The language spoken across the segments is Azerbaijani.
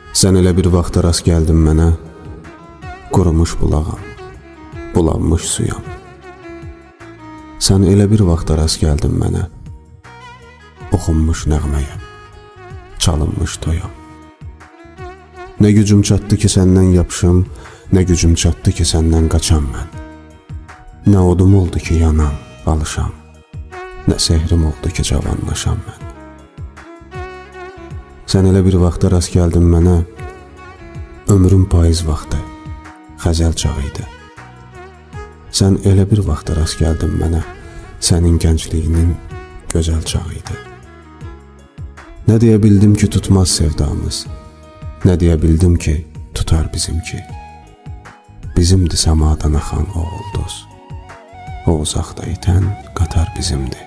Sən elə bir vaxta rast gəldin mənə, qurumuş bulağam, bulanmış suyam. Sən elə bir vaxta rast gəldin mənə, oxunmuş nəğməyəm, çalınmış toyam. Nə gücüm çatdı ki səndən yapışım, nə gücüm çatdı ki səndən qaçam mən. Nə odum oldu ki yanam, alışam, nə sehrim oldu ki cavanlaşam mən. Sən elə bir vaxta rast gəldin mənə, ömrüm payız vaxtı, xəzəl çağı idi. Sən elə bir vaxta rast gəldin mənə, sənin gəncliyinin gözəl çağı idi. Nə deyə bildim ki tutmaz sevdamız, nə deyə bildim ki tutar bizimki. Bizimdi səmadan axan o ulduz, o uzaqda itən qatar bizimdi.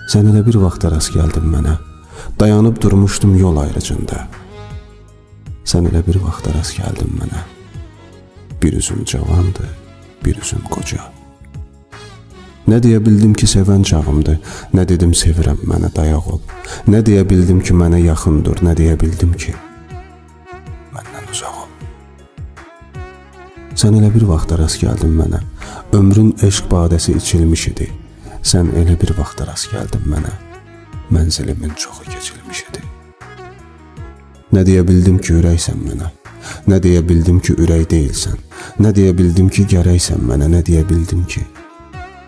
Sən elə bir vaxta rast gəldin mənə, dayanıb durmuşdum yol ayrıcında. Sən elə bir vaxta rast gəldin mənə, bir üzüm cavandı, bir üzüm qoca. Nə deyə bildim ki sevən çağımdır, nə dedim sevirəm mənə dayaq ol. Nə deyə bildim ki mənə yaxındır, nə deyə bildim ki məndən uzaq ol. Sən elə bir vaxta rast gəldin mənə, ömrün eşq badəsi içilmiş idi. Sən elə bir vaxta rast gəldin mənə, mənzilimin çoxu keçilmiş idi. Nə deyə bildim ki ürəksən mənə, nə deyə bildim ki ürək deyilsən, nə deyə bildim ki gərəksən mənə, nə deyə bildim ki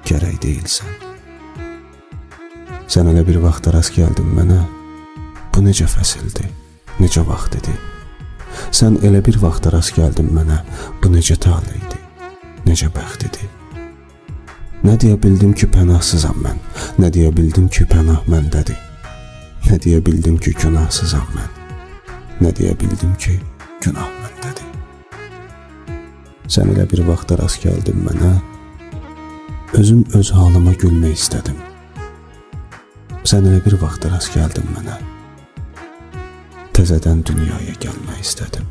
gərək deyilsən. Sən elə bir vaxta rast gəldin mənə, bu necə fəsildir, necə vaxt idi. Sən elə bir vaxta rast gəldin mənə, bu necə tale idi, necə bəxt idi. Nə deyə bildim ki pənahsızam mən, nə deyə bildim ki pənah məndədir. Nə deyə bildim ki günahsızam mən, nə deyə bildim ki günah məndədir. Sən elə bir vaxta rast gəldin mənə, özüm öz halıma gülmək istədim. Sən elə bir vaxta rast gəldin mənə, təzədən dünyaya gəlmək istədim.